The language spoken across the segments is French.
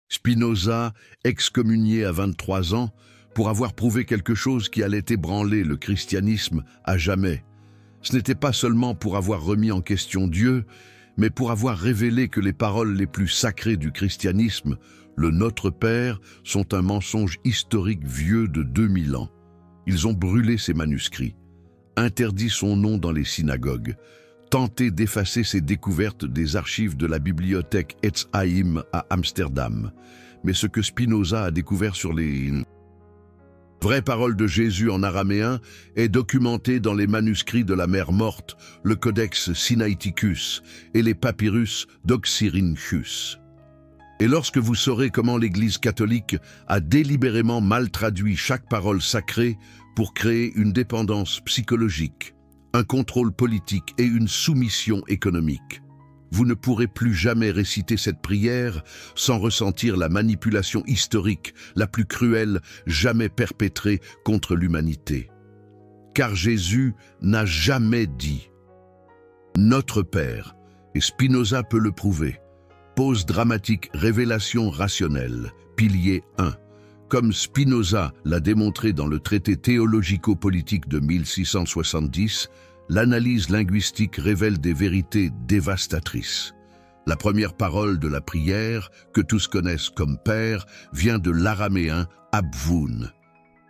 Spinoza, excommunié à 23 ans, pour avoir prouvé quelque chose qui allait ébranler le christianisme à jamais. Ce n'était pas seulement pour avoir remis en question Dieu, mais pour avoir révélé que les paroles les plus sacrées du christianisme, le Notre Père, sont un mensonge historique vieux de 2000 ans. Ils ont brûlé ses manuscrits, interdit son nom dans les synagogues, tenté d'effacer ses découvertes des archives de la bibliothèque Etzheim à Amsterdam. Mais ce que Spinoza a découvert sur les vraies paroles de Jésus en araméen est documenté dans les manuscrits de la Mer Morte, le Codex Sinaiticus et les papyrus d'Oxyrhynchus. Et lorsque vous saurez comment l'Église catholique a délibérément mal traduit chaque parole sacrée pour créer une dépendance psychologique, un contrôle politique et une soumission économique, vous ne pourrez plus jamais réciter cette prière sans ressentir la manipulation historique la plus cruelle jamais perpétrée contre l'humanité. Car Jésus n'a jamais dit « Notre Père », et Spinoza peut le prouver. Pause dramatique, révélation rationnelle, pilier 1. Comme Spinoza l'a démontré dans le traité théologico-politique de 1670, l'analyse linguistique révèle des vérités dévastatrices. La première parole de la prière, que tous connaissent comme Père, vient de l'araméen Abvoun.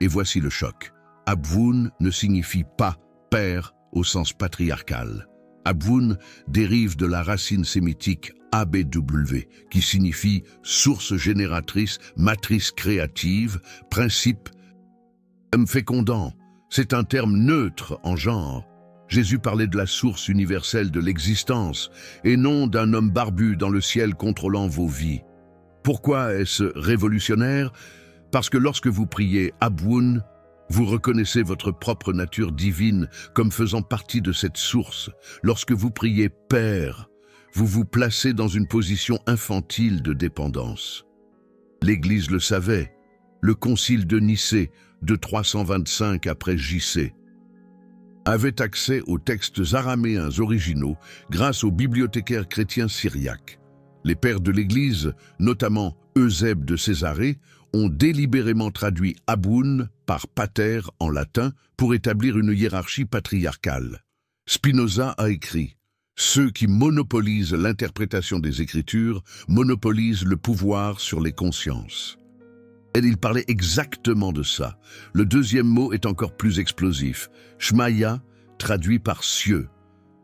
Et voici le choc. Abvoun ne signifie pas Père au sens patriarcal. Abvoun dérive de la racine sémitique ABW, qui signifie source génératrice, matrice créative, principe fécondant. C'est un terme neutre en genre. Jésus parlait de la source universelle de l'existence, et non d'un homme barbu dans le ciel contrôlant vos vies. Pourquoi est-ce révolutionnaire? Parce que lorsque vous priez Abvoun, vous reconnaissez votre propre nature divine comme faisant partie de cette source. Lorsque vous priez Père, vous vous placez dans une position infantile de dépendance. L'Église le savait. Le Concile de Nicée, de 325 après J.C., avait accès aux textes araméens originaux grâce aux bibliothécaires chrétiens syriaques. Les pères de l'Église, notamment Eusèbe de Césarée, ont délibérément traduit Abvoun par pater en latin pour établir une hiérarchie patriarcale. Spinoza a écrit « Ceux qui monopolisent l'interprétation des Écritures monopolisent le pouvoir sur les consciences ». Et il parlait exactement de ça. Le deuxième mot est encore plus explosif. Shmaya, traduit par cieux.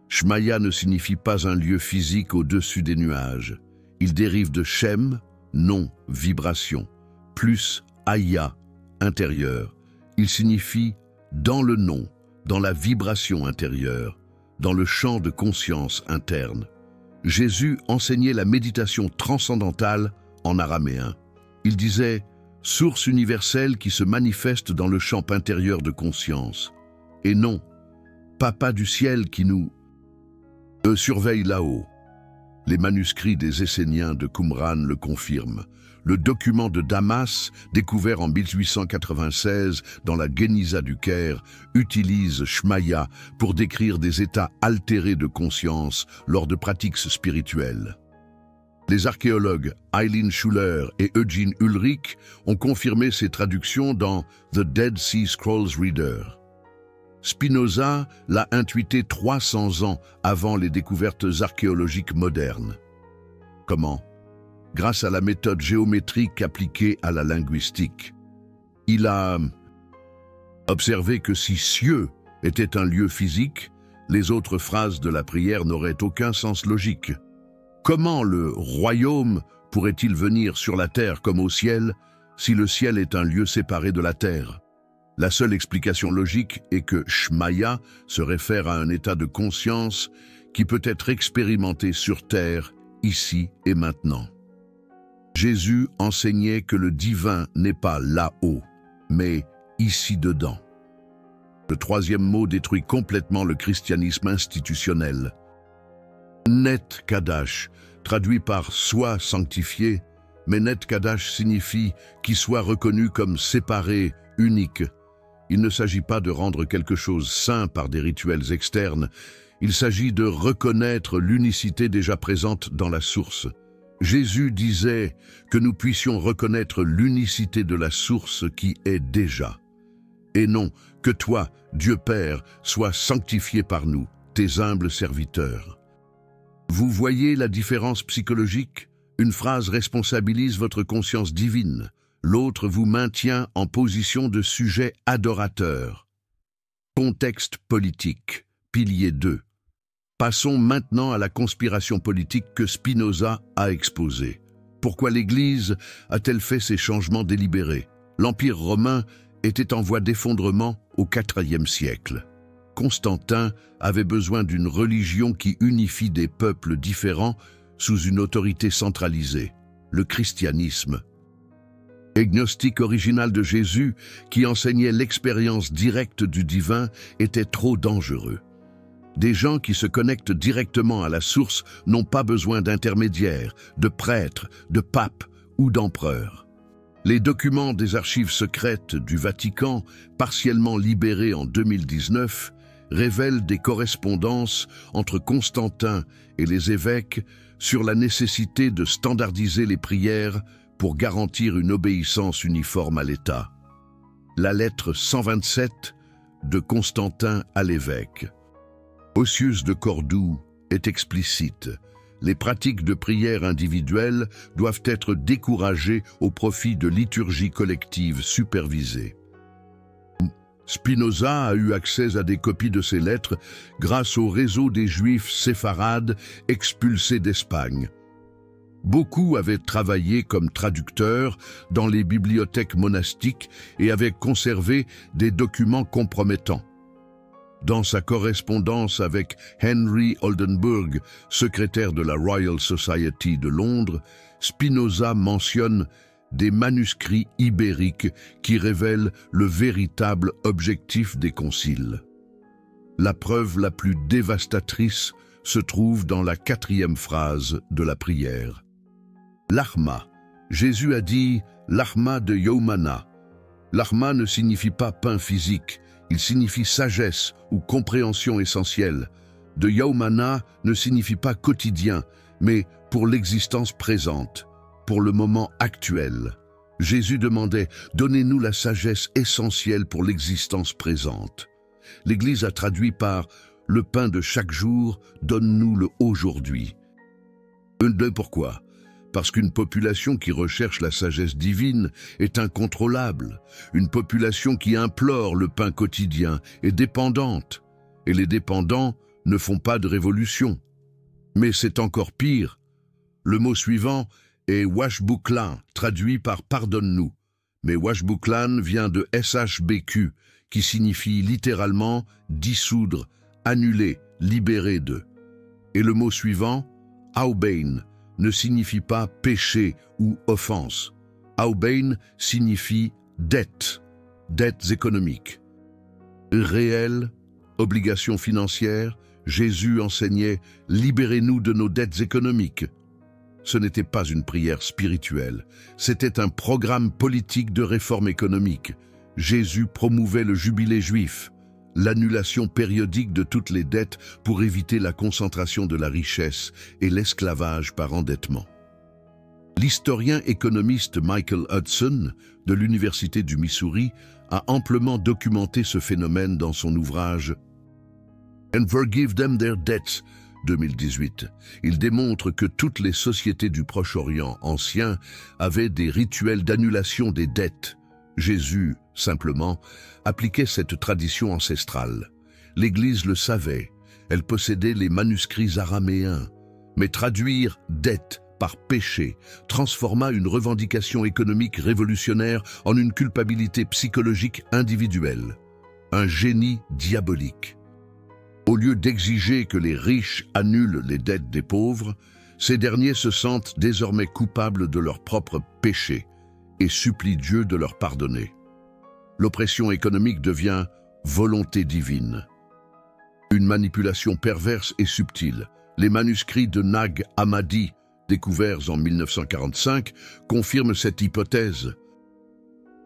Shmaya ne signifie pas un lieu physique au-dessus des nuages. Il dérive de Shem, nom, vibration, plus Aya, intérieur. Il signifie dans le nom, dans la vibration intérieure, dans le champ de conscience interne. Jésus enseignait la méditation transcendantale en araméen. Il disait « source universelle qui se manifeste dans le champ intérieur de conscience ». Et non, Papa du ciel qui nous surveille là-haut. Les manuscrits des Esséniens de Qumran le confirment. Le document de Damas, découvert en 1896 dans la Guéniza du Caire, utilise Shmaya pour décrire des états altérés de conscience lors de pratiques spirituelles. Les archéologues Eileen Schuller et Eugene Ulrich ont confirmé ces traductions dans The Dead Sea Scrolls Reader. Spinoza l'a intuité 300 ans avant les découvertes archéologiques modernes. Comment? Grâce à la méthode géométrique appliquée à la linguistique. Il a observé que si cieux était un lieu physique, les autres phrases de la prière n'auraient aucun sens logique. Comment le royaume pourrait-il venir sur la terre comme au ciel si le ciel est un lieu séparé de la terre? La seule explication logique est que Shmaya se réfère à un état de conscience qui peut être expérimenté sur terre, ici et maintenant. Jésus enseignait que le divin n'est pas là-haut, mais ici-dedans. Le troisième mot détruit complètement le christianisme institutionnel. Net Kadash, traduit par « soit sanctifié », mais Net Kadash signifie « qui soit reconnu comme séparé, unique ». Il ne s'agit pas de rendre quelque chose saint par des rituels externes, il s'agit de reconnaître l'unicité déjà présente dans la source. Jésus disait que nous puissions reconnaître l'unicité de la source qui est déjà. Et non, que toi, Dieu Père, sois sanctifié par nous, tes humbles serviteurs. Vous voyez la différence psychologique? Une phrase responsabilise votre conscience divine, l'autre vous maintient en position de sujet adorateur. Contexte politique, pilier 2. Passons maintenant à la conspiration politique que Spinoza a exposée. Pourquoi l'Église a-t-elle fait ces changements délibérés? L'Empire romain était en voie d'effondrement au IVe siècle. Constantin avait besoin d'une religion qui unifie des peuples différents sous une autorité centralisée, le christianisme. Agnostique original de Jésus, qui enseignait l'expérience directe du divin, était trop dangereux. Des gens qui se connectent directement à la source n'ont pas besoin d'intermédiaires, de prêtres, de papes ou d'empereurs. Les documents des archives secrètes du Vatican, partiellement libérés en 2019, révèlent des correspondances entre Constantin et les évêques sur la nécessité de standardiser les prières pour garantir une obéissance uniforme à l'État. La lettre 127 de Constantin à l'évêque. Osius de Cordoue est explicite. Les pratiques de prière individuelles doivent être découragées au profit de liturgies collectives supervisées. Spinoza a eu accès à des copies de ces lettres grâce au réseau des Juifs séfarades expulsés d'Espagne. Beaucoup avaient travaillé comme traducteurs dans les bibliothèques monastiques et avaient conservé des documents compromettants. Dans sa correspondance avec Henry Oldenburg, secrétaire de la Royal Society de Londres, Spinoza mentionne des manuscrits ibériques qui révèlent le véritable objectif des conciles. La preuve la plus dévastatrice se trouve dans la 4e phrase de la prière. L'Arma. Jésus a dit « l'Arma de Yaumana ». L'Arma ne signifie pas pain physique, il signifie sagesse ou compréhension essentielle. De Yaumana ne signifie pas quotidien, mais pour l'existence présente, pour le moment actuel. Jésus demandait « Donnez-nous la sagesse essentielle pour l'existence présente ». L'Église a traduit par « Le pain de chaque jour, donne-nous le aujourd'hui ». Pourquoi ? Parce qu'une population qui recherche la sagesse divine est incontrôlable. Une population qui implore le pain quotidien est dépendante. Et les dépendants ne font pas de révolution. Mais c'est encore pire. Le mot suivant est washbouklan, traduit par pardonne-nous. Mais washbouklan vient de shbq, qui signifie littéralement dissoudre, annuler, libérer de. Et le mot suivant, aubain, ne signifie pas péché ou offense. Aubain signifie dette, dettes économiques. Réel, obligation financière, Jésus enseignait « Libérez-nous de nos dettes économiques ». Ce n'était pas une prière spirituelle, c'était un programme politique de réforme économique. Jésus promouvait le jubilé juif, l'annulation périodique de toutes les dettes pour éviter la concentration de la richesse et l'esclavage par endettement. L'historien économiste Michael Hudson, de l'Université du Missouri, a amplement documenté ce phénomène dans son ouvrage « And Forgive Them Their Debts » 2018. Il démontre que toutes les sociétés du Proche-Orient ancien avaient des rituels d'annulation des dettes. Jésus, simplement, appliquait cette tradition ancestrale. L'Église le savait, elle possédait les manuscrits araméens. Mais traduire « dette » par péché transforma une revendication économique révolutionnaire en une culpabilité psychologique individuelle. Un génie diabolique. Au lieu d'exiger que les riches annulent les dettes des pauvres, ces derniers se sentent désormais coupables de leurs propres péchés et supplient Dieu de leur pardonner. L'oppression économique devient volonté divine. Une manipulation perverse et subtile. Les manuscrits de Nag Hammadi, découverts en 1945, confirment cette hypothèse.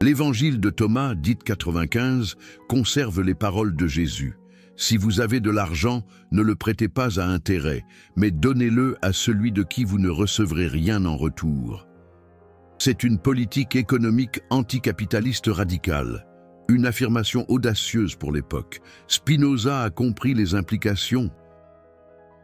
L'évangile de Thomas, dit 95, conserve les paroles de Jésus. Si vous avez de l'argent, ne le prêtez pas à intérêt, mais donnez-le à celui de qui vous ne recevrez rien en retour. C'est une politique économique anticapitaliste radicale, une affirmation audacieuse pour l'époque. Spinoza a compris les implications.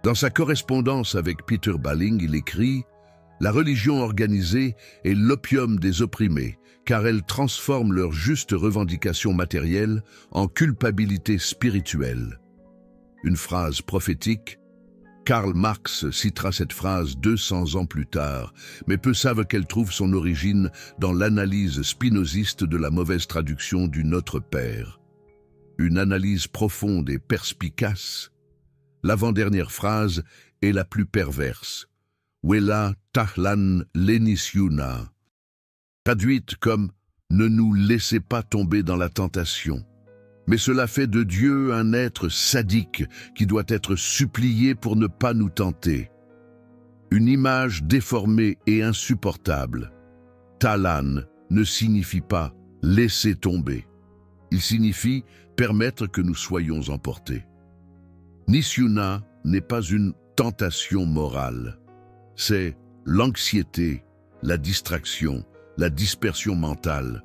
Dans sa correspondance avec Peter Balling, il écrit « La religion organisée est l'opium des opprimés, car elle transforme leurs justes revendications matérielles en culpabilité spirituelle. » Une phrase prophétique. Karl Marx citera cette phrase 200 ans plus tard, mais peu savent qu'elle trouve son origine dans l'analyse spinoziste de la mauvaise traduction du Notre Père. Une analyse profonde et perspicace. L'avant-dernière phrase est la plus perverse. Wela tahlan lenisiuna. Traduite comme « Ne nous laissez pas tomber dans la tentation ». Mais cela fait de Dieu un être sadique qui doit être supplié pour ne pas nous tenter. Une image déformée et insupportable. Talan ne signifie pas « laisser tomber ». Il signifie « permettre que nous soyons emportés ». Nisyuna n'est pas une tentation morale. C'est l'anxiété, la distraction, la dispersion mentale.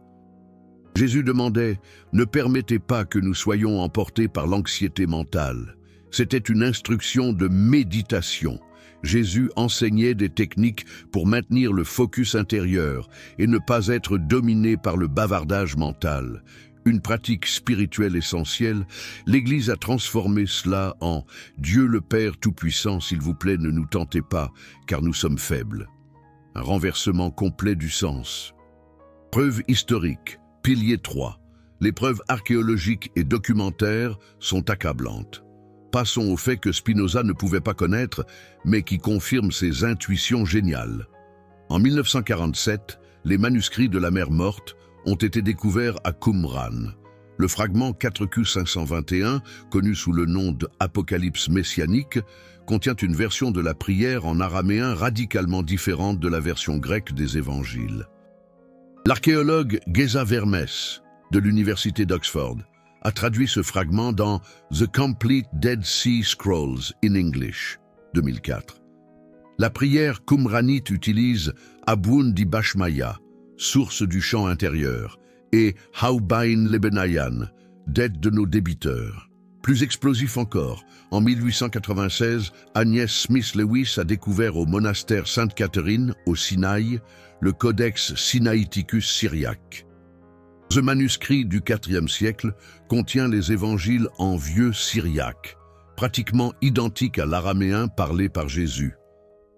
Jésus demandait « Ne permettez pas que nous soyons emportés par l'anxiété mentale ». C'était une instruction de méditation. Jésus enseignait des techniques pour maintenir le focus intérieur et ne pas être dominé par le bavardage mental. Une pratique spirituelle essentielle, l'Église a transformé cela en « Dieu le Père Tout-Puissant, s'il vous plaît, ne nous tentez pas, car nous sommes faibles ». Un renversement complet du sens. Preuve historique. Pilier 3. Les preuves archéologiques et documentaires sont accablantes. Passons au fait que Spinoza ne pouvait pas connaître, mais qui confirme ses intuitions géniales. En 1947, les manuscrits de la Mer Morte ont été découverts à Qumran. Le fragment 4Q521, connu sous le nom de Apocalypse messianique, contient une version de la prière en araméen radicalement différente de la version grecque des évangiles. L'archéologue Geza Vermes, de l'Université d'Oxford, a traduit ce fragment dans The Complete Dead Sea Scrolls in English, 2004. La prière qumranite utilise Abun di Bashmaya, source du chant intérieur, et Haubain Lebenayan, dette de nos débiteurs. Plus explosif encore, en 1896, Agnès Smith-Lewis a découvert au monastère Sainte-Catherine, au Sinaï, le Codex Sinaiticus syriaque. Ce manuscrit du IVe siècle contient les évangiles en vieux syriaque, pratiquement identique à l'araméen parlé par Jésus.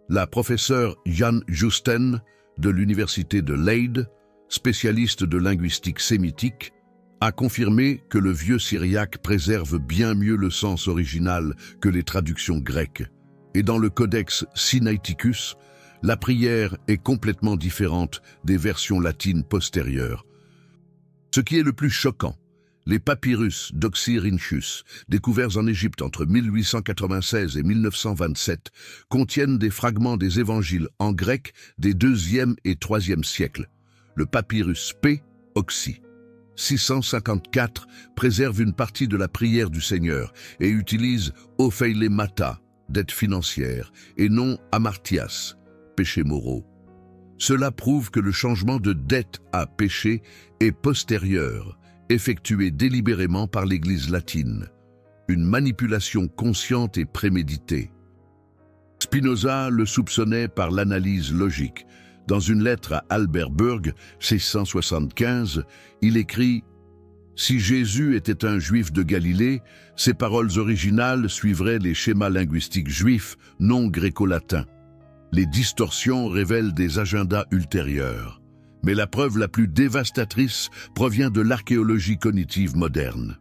La professeure Jan Justen, de l'université de Leyde, spécialiste de linguistique sémitique, a confirmé que le vieux syriaque préserve bien mieux le sens original que les traductions grecques. Et dans le Codex Sinaiticus, la prière est complètement différente des versions latines postérieures. Ce qui est le plus choquant, les papyrus d'Oxyrhynchus, découverts en Égypte entre 1896 et 1927, contiennent des fragments des évangiles en grec des 2e et 3e siècles. Le papyrus P, Oxy, 654, préserve une partie de la prière du Seigneur et utilise Opheilemata, dette financière, et non Amartias, péchés moraux. Cela prouve que le changement de dette à péché est postérieur, effectué délibérément par l'Église latine. Une manipulation consciente et préméditée. Spinoza le soupçonnait par l'analyse logique. Dans une lettre à Albert Burg, 675, il écrit « Si Jésus était un juif de Galilée, ses paroles originales suivraient les schémas linguistiques juifs, non gréco-latins. Les distorsions révèlent des agendas ultérieurs. Mais la preuve la plus dévastatrice provient de l'archéologie cognitive moderne.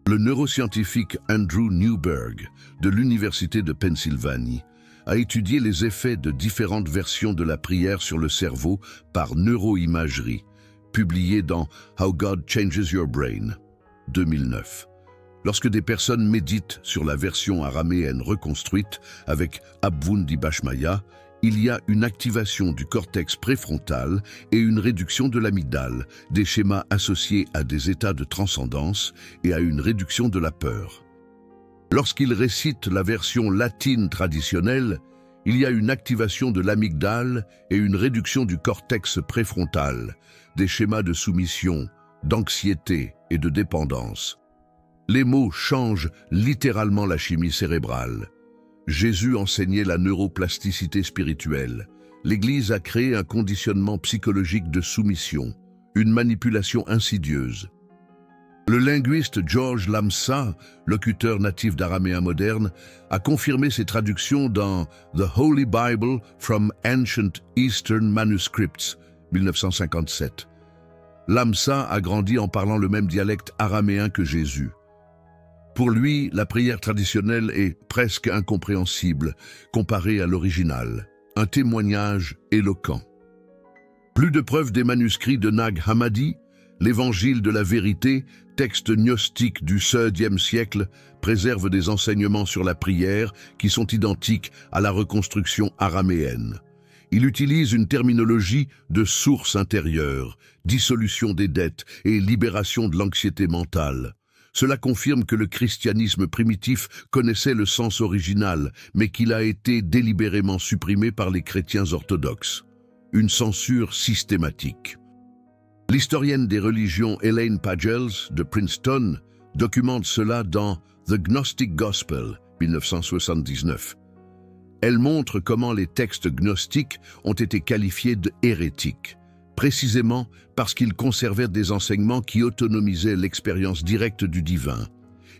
Le neuroscientifique Andrew Newberg, de l'Université de Pennsylvanie, a étudié les effets de différentes versions de la prière sur le cerveau par neuroimagerie, publié dans How God Changes Your Brain, 2009. Lorsque des personnes méditent sur la version araméenne reconstruite avec Abun di Bashmaya, il y a une activation du cortex préfrontal et une réduction de l'amygdale, des schémas associés à des états de transcendance et à une réduction de la peur. Lorsqu'il récite la version latine traditionnelle, il y a une activation de l'amygdale et une réduction du cortex préfrontal, des schémas de soumission, d'anxiété et de dépendance. Les mots changent littéralement la chimie cérébrale. Jésus enseignait la neuroplasticité spirituelle. L'Église a créé un conditionnement psychologique de soumission, une manipulation insidieuse. Le linguiste George Lambsa, locuteur natif d'araméen moderne, a confirmé ces traductions dans The Holy Bible from Ancient Eastern Manuscripts, 1957. Lambsa a grandi en parlant le même dialecte araméen que Jésus. Pour lui, la prière traditionnelle est presque incompréhensible comparée à l'original, un témoignage éloquent. Plus de preuves des manuscrits de Nag Hammadi, l'Évangile de la vérité, texte gnostique du XVIe siècle, préserve des enseignements sur la prière qui sont identiques à la reconstruction araméenne. Il utilise une terminologie de source intérieure, dissolution des dettes et libération de l'anxiété mentale. Cela confirme que le christianisme primitif connaissait le sens original, mais qu'il a été délibérément supprimé par les chrétiens orthodoxes. Une censure systématique. L'historienne des religions Elaine Pagels de Princeton documente cela dans The Gnostic Gospel, 1979. Elle montre comment les textes gnostiques ont été qualifiés de hérétiques, précisément parce qu'ils conservaient des enseignements qui autonomisaient l'expérience directe du divin.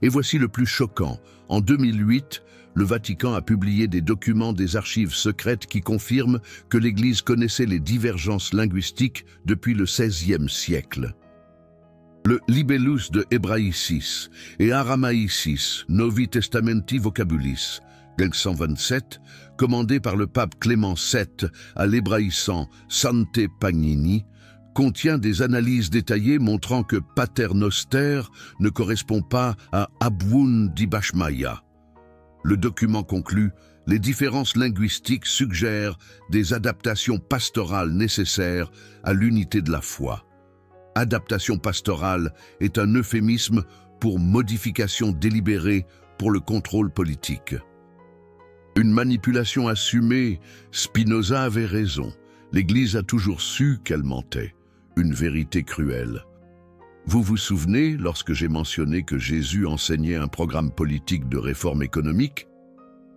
Et voici le plus choquant. En 2008, le Vatican a publié des documents des archives secrètes qui confirment que l'Église connaissait les divergences linguistiques depuis le XVIe siècle. Le Libellus de Hebraicis et Aramaïcis, Novi Testamenti Vocabulis, 1527, commandé par le pape Clément VII à l'hébraïsant Sante Pagnini, contient des analyses détaillées montrant que paternoster ne correspond pas à Abwoun Dibashmaya. Le document conclut, les différences linguistiques suggèrent des adaptations pastorales nécessaires à l'unité de la foi. Adaptation pastorale est un euphémisme pour modification délibérée pour le contrôle politique. Une manipulation assumée, Spinoza avait raison. L'Église a toujours su qu'elle mentait. Une vérité cruelle. Vous vous souvenez lorsque j'ai mentionné que Jésus enseignait un programme politique de réforme économique?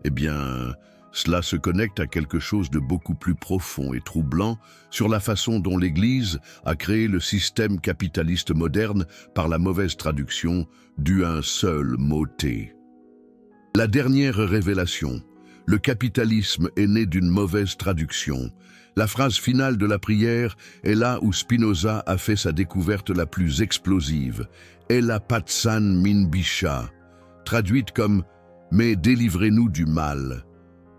Eh bien, cela se connecte à quelque chose de beaucoup plus profond et troublant sur la façon dont l'Église a créé le système capitaliste moderne par la mauvaise traduction due à un seul mot T. La dernière révélation. Le capitalisme est né d'une mauvaise traduction. La phrase finale de la prière est là où Spinoza a fait sa découverte la plus explosive. Ella patsan min bisha, traduite comme « mais délivrez-nous du mal ».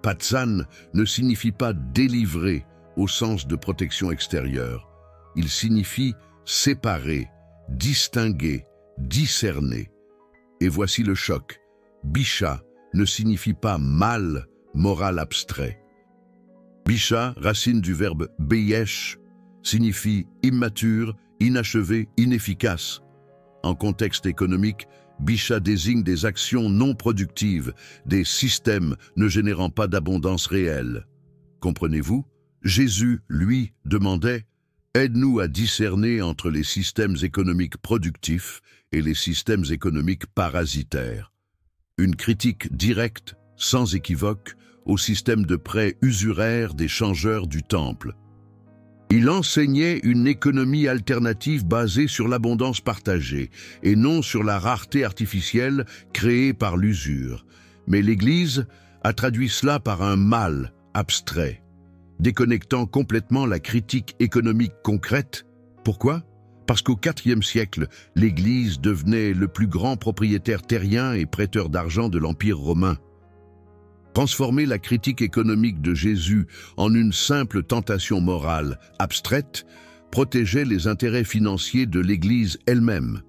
Patsan ne signifie pas « délivrer » au sens de protection extérieure. Il signifie « séparer », « distinguer », « discerner ». Et voici le choc. Bisha ne signifie pas « mal », moral abstrait. Bisha, racine du verbe beyesh, signifie immature, inachevé, inefficace. En contexte économique, Bisha désigne des actions non productives, des systèmes ne générant pas d'abondance réelle. Comprenez-vous? Jésus, lui, demandait « Aide-nous à discerner entre les systèmes économiques productifs et les systèmes économiques parasitaires. » Une critique directe, sans équivoque, au système de prêt usuraire des changeurs du temple. Il enseignait une économie alternative basée sur l'abondance partagée et non sur la rareté artificielle créée par l'usure. Mais l'Église a traduit cela par un mal abstrait, déconnectant complètement la critique économique concrète. Pourquoi? Parce qu'au IVe siècle, l'Église devenait le plus grand propriétaire terrien et prêteur d'argent de l'Empire romain. Transformer la critique économique de Jésus en une simple tentation morale abstraite protégeait les intérêts financiers de l'Église elle-même.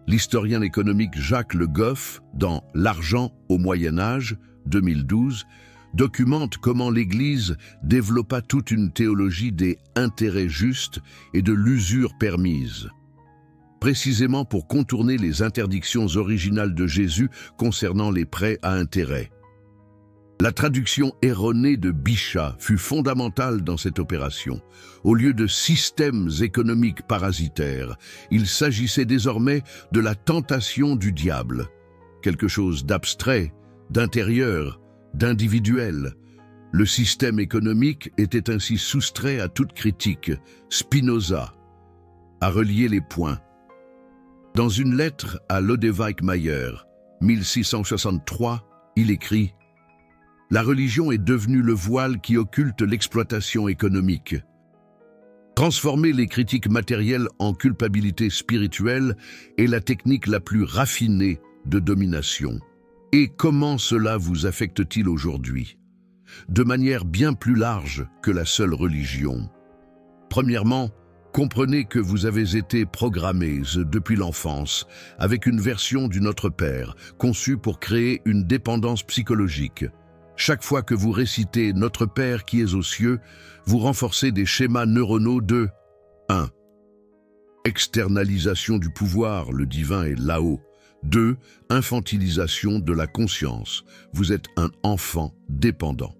L'historien économique Jacques Le Goff, dans L'argent au Moyen Âge, 2012, documente comment l'Église développa toute une théologie des intérêts justes et de l'usure permise. précisément pour contourner les interdictions originales de Jésus concernant les prêts à intérêt. La traduction erronée de Bichat fut fondamentale dans cette opération. Au lieu de systèmes économiques parasitaires, il s'agissait désormais de la tentation du diable, quelque chose d'abstrait, d'intérieur, d'individuel. Le système économique était ainsi soustrait à toute critique. Spinoza a relié les points. Dans une lettre à Lodewijk Mayer, 1663, il écrit « La religion est devenue le voile qui occulte l'exploitation économique. Transformer les critiques matérielles en culpabilité spirituelle est la technique la plus raffinée de domination. Et comment cela vous affecte-t-il aujourd'hui ? De manière bien plus large que la seule religion. Premièrement, comprenez que vous avez été programmés depuis l'enfance avec une version du Notre Père, conçue pour créer une dépendance psychologique. Chaque fois que vous récitez « Notre Père qui es aux cieux », vous renforcez des schémas neuronaux de 1. Externalisation du pouvoir, le divin est là-haut. 2. Infantilisation de la conscience, vous êtes un enfant dépendant.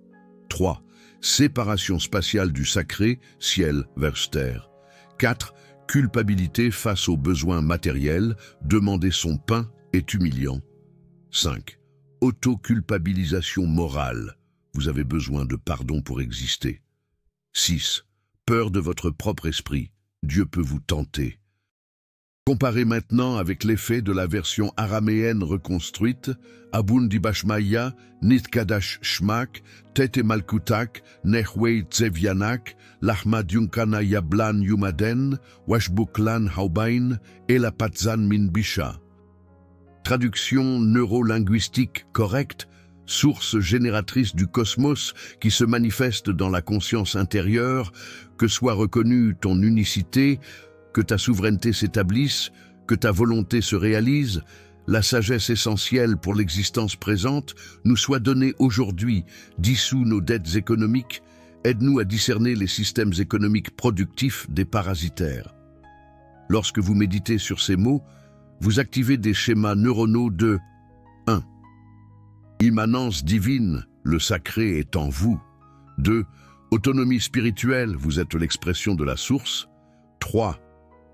3. Séparation spatiale du sacré, ciel vers terre. 4. Culpabilité face aux besoins matériels, demander son pain est humiliant. 5. Autoculpabilisation morale, vous avez besoin de pardon pour exister. 6. Peur de votre propre esprit, Dieu peut vous tenter. Comparez maintenant avec l'effet de la version araméenne reconstruite, Abun di Bashmaya, Nitkadash Shmak, Tete Malkutak, Nehwei Tsevianak, Lahma Dunkana Yablan Yumaden, Washbuklan Haubain, et la Patzan Min Bisha. Traduction neurolinguistique correcte, source génératrice du cosmos qui se manifeste dans la conscience intérieure, que soit reconnue ton unicité, que ta souveraineté s'établisse, que ta volonté se réalise, la sagesse essentielle pour l'existence présente nous soit donnée aujourd'hui, dissous nos dettes économiques, aide-nous à discerner les systèmes économiques productifs des parasitaires. Lorsque vous méditez sur ces mots, vous activez des schémas neuronaux de 1. Immanence divine, le sacré est en vous. 2. Autonomie spirituelle, vous êtes l'expression de la source. 3.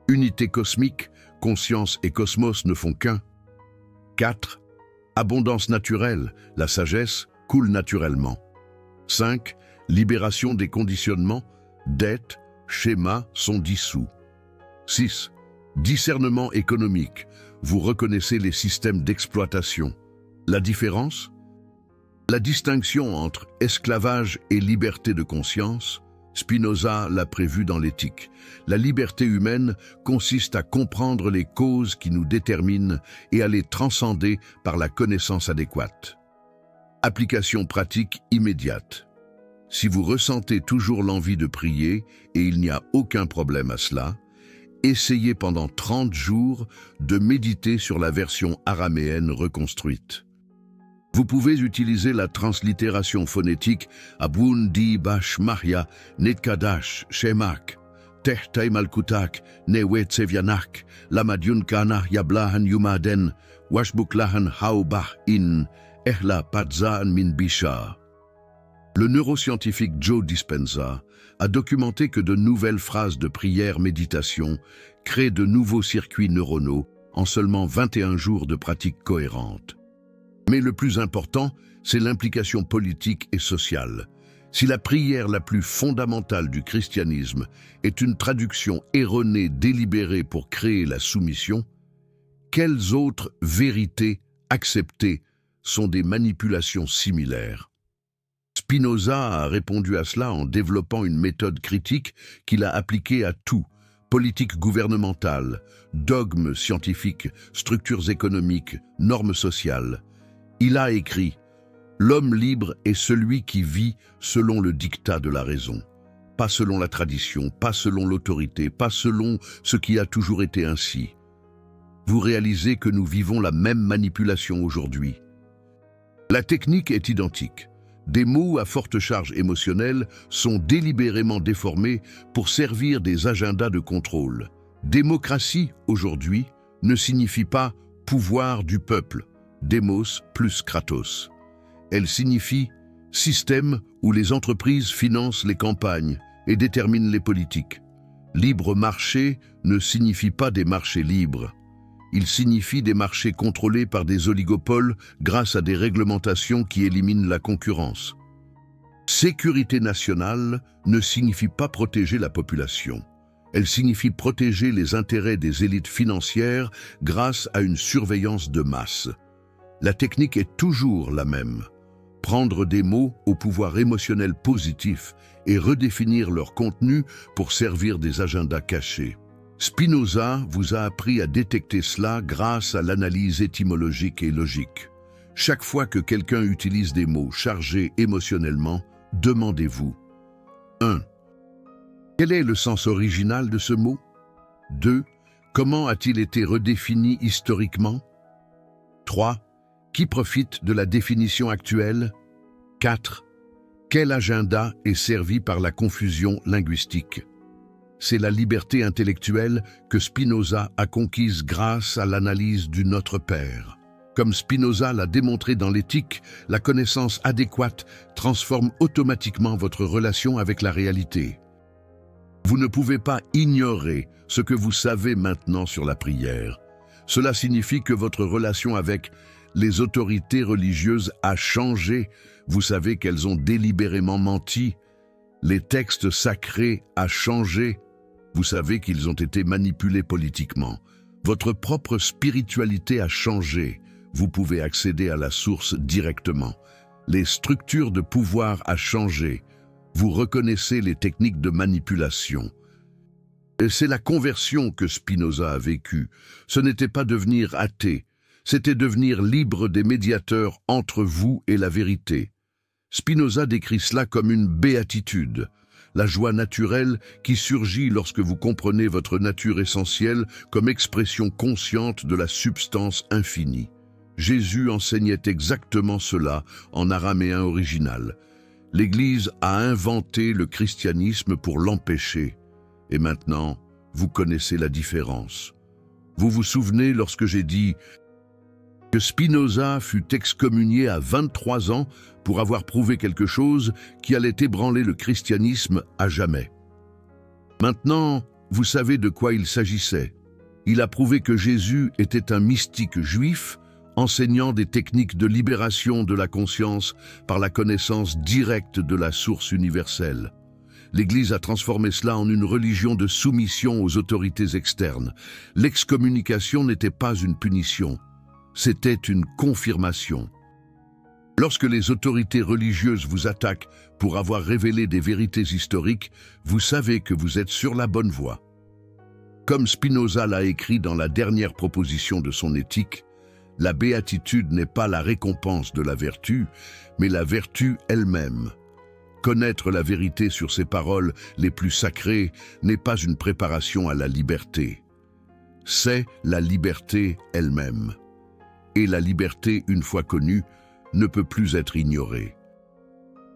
Unité cosmique, conscience et cosmos ne font qu'un. 4. Abondance naturelle, la sagesse coule naturellement. 5. Libération des conditionnements, dettes, schémas sont dissous. 6. Discernement économique, vous reconnaissez les systèmes d'exploitation. La différence ? La distinction entre esclavage et liberté de conscience, Spinoza l'a prévu dans l'éthique. La liberté humaine consiste à comprendre les causes qui nous déterminent et à les transcender par la connaissance adéquate. Application pratique immédiate. Si vous ressentez toujours l'envie de prier, et il n'y a aucun problème à cela, essayez pendant 30 jours de méditer sur la version araméenne reconstruite. Vous pouvez utiliser la translittération phonétique Abun di Bashmaya Netkadash Shemak Tehtay Malkutak Newe Tsevianak Lamadyun Kana Yablahan Yumaden Washbuklahan Haubah In Ehla Padzaan Min Bisha. Le neuroscientifique Joe Dispenza a documenté que de nouvelles phrases de prière-méditation créent de nouveaux circuits neuronaux en seulement 21 jours de pratique cohérente. Mais le plus important, c'est l'implication politique et sociale. Si la prière la plus fondamentale du christianisme est une traduction erronée délibérée pour créer la soumission, quelles autres vérités acceptées sont des manipulations similaires? Spinoza a répondu à cela en développant une méthode critique qu'il a appliquée à tout, politique gouvernementale, dogmes scientifiques, structures économiques, normes sociales. Il a écrit « L'homme libre est celui qui vit selon le dictat de la raison, pas selon la tradition, pas selon l'autorité, pas selon ce qui a toujours été ainsi. » Vous réalisez que nous vivons la même manipulation aujourd'hui. La technique est identique. Des mots à forte charge émotionnelle sont délibérément déformés pour servir des agendas de contrôle. Démocratie, aujourd'hui, ne signifie pas pouvoir du peuple, démos plus kratos. Elle signifie système où les entreprises financent les campagnes et déterminent les politiques. Libre marché ne signifie pas des marchés libres. Il signifie des marchés contrôlés par des oligopoles grâce à des réglementations qui éliminent la concurrence. Sécurité nationale ne signifie pas protéger la population. Elle signifie protéger les intérêts des élites financières grâce à une surveillance de masse. La technique est toujours la même. Prendre des mots au pouvoir émotionnel positif et redéfinir leur contenu pour servir des agendas cachés. Spinoza vous a appris à détecter cela grâce à l'analyse étymologique et logique. Chaque fois que quelqu'un utilise des mots chargés émotionnellement, demandez-vous 1. Quel est le sens original de ce mot? 2. Comment a-t-il été redéfini historiquement? 3. Qui profite de la définition actuelle? 4. Quel agenda est servi par la confusion linguistique? C'est la liberté intellectuelle que Spinoza a conquise grâce à l'analyse du Notre Père. Comme Spinoza l'a démontré dans l'éthique, la connaissance adéquate transforme automatiquement votre relation avec la réalité. Vous ne pouvez pas ignorer ce que vous savez maintenant sur la prière. Cela signifie que votre relation avec les autorités religieuses a changé. Vous savez qu'elles ont délibérément menti. Les textes sacrés a changé. Vous savez qu'ils ont été manipulés politiquement. Votre propre spiritualité a changé. Vous pouvez accéder à la source directement. Les structures de pouvoir a changé. Vous reconnaissez les techniques de manipulation. Et c'est la conversion que Spinoza a vécue. Ce n'était pas devenir athée, c'était devenir libre des médiateurs entre vous et la vérité. Spinoza décrit cela comme une béatitude, la joie naturelle qui surgit lorsque vous comprenez votre nature essentielle comme expression consciente de la substance infinie. Jésus enseignait exactement cela en araméen original. L'Église a inventé le christianisme pour l'empêcher. Et maintenant, vous connaissez la différence. Vous vous souvenez lorsque j'ai dit que Spinoza fut excommunié à 23 ans pour avoir prouvé quelque chose qui allait ébranler le christianisme à jamais. Maintenant, vous savez de quoi il s'agissait. Il a prouvé que Jésus était un mystique juif, enseignant des techniques de libération de la conscience par la connaissance directe de la source universelle. L'Église a transformé cela en une religion de soumission aux autorités externes. L'excommunication n'était pas une punition, c'était une confirmation. Lorsque les autorités religieuses vous attaquent pour avoir révélé des vérités historiques, vous savez que vous êtes sur la bonne voie. Comme Spinoza l'a écrit dans la dernière proposition de son éthique, la béatitude n'est pas la récompense de la vertu, mais la vertu elle-même. Connaître la vérité sur ses paroles les plus sacrées n'est pas une préparation à la liberté. C'est la liberté elle-même. Et la liberté, une fois connue, ne peut plus être ignorée.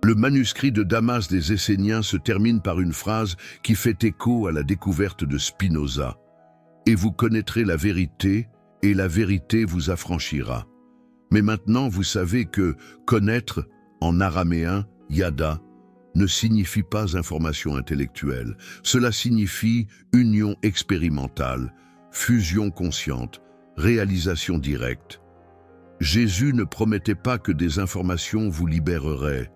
Le manuscrit de Damas des Esséniens se termine par une phrase qui fait écho à la découverte de Spinoza. « Et vous connaîtrez la vérité, et la vérité vous affranchira. » Mais maintenant, vous savez que « connaître » en araméen, yada, ne signifie pas information intellectuelle. Cela signifie union expérimentale, fusion consciente, réalisation directe. Jésus ne promettait pas que des informations vous libéreraient.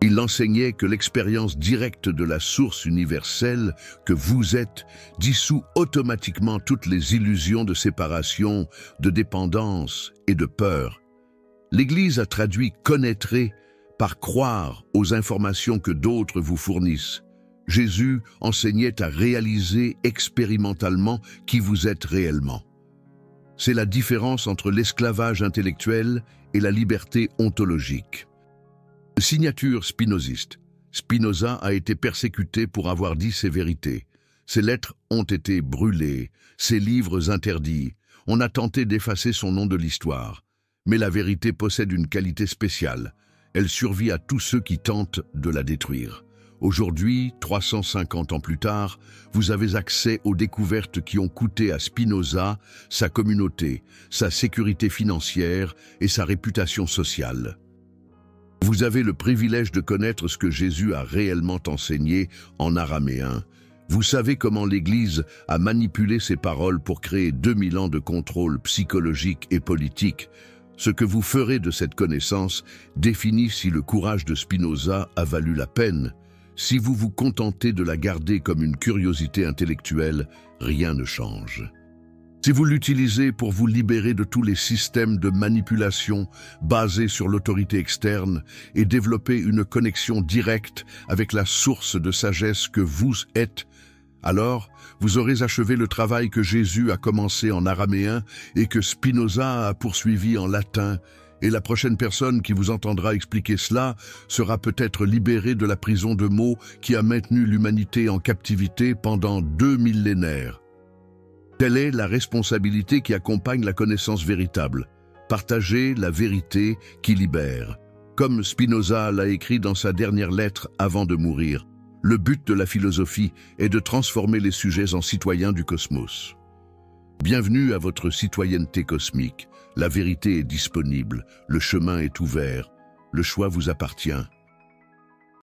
Il enseignait que l'expérience directe de la source universelle que vous êtes dissout automatiquement toutes les illusions de séparation, de dépendance et de peur. L'Église a traduit « connaîtrez » par croire aux informations que d'autres vous fournissent. Jésus enseignait à réaliser expérimentalement qui vous êtes réellement. C'est la différence entre l'esclavage intellectuel et la liberté ontologique. Signature spinoziste. Spinoza a été persécuté pour avoir dit ses vérités. Ses lettres ont été brûlées, ses livres interdits. On a tenté d'effacer son nom de l'histoire. Mais la vérité possède une qualité spéciale. Elle survit à tous ceux qui tentent de la détruire. Aujourd'hui, 350 ans plus tard, vous avez accès aux découvertes qui ont coûté à Spinoza sa communauté, sa sécurité financière et sa réputation sociale. Vous avez le privilège de connaître ce que Jésus a réellement enseigné en araméen. Vous savez comment l'Église a manipulé ses paroles pour créer 2000 ans de contrôle psychologique et politique. Ce que vous ferez de cette connaissance définit si le courage de Spinoza a valu la peine. Si vous vous contentez de la garder comme une curiosité intellectuelle, rien ne change. Si vous l'utilisez pour vous libérer de tous les systèmes de manipulation basés sur l'autorité externe et développer une connexion directe avec la source de sagesse que vous êtes, alors vous aurez achevé le travail que Jésus a commencé en araméen et que Spinoza a poursuivi en latin. Et la prochaine personne qui vous entendra expliquer cela sera peut-être libérée de la prison de mots qui a maintenu l'humanité en captivité pendant 2 millénaires. Telle est la responsabilité qui accompagne la connaissance véritable. Partager la vérité qui libère. Comme Spinoza l'a écrit dans sa dernière lettre avant de mourir, le but de la philosophie est de transformer les sujets en citoyens du cosmos. Bienvenue à votre citoyenneté cosmique. La vérité est disponible, le chemin est ouvert, le choix vous appartient.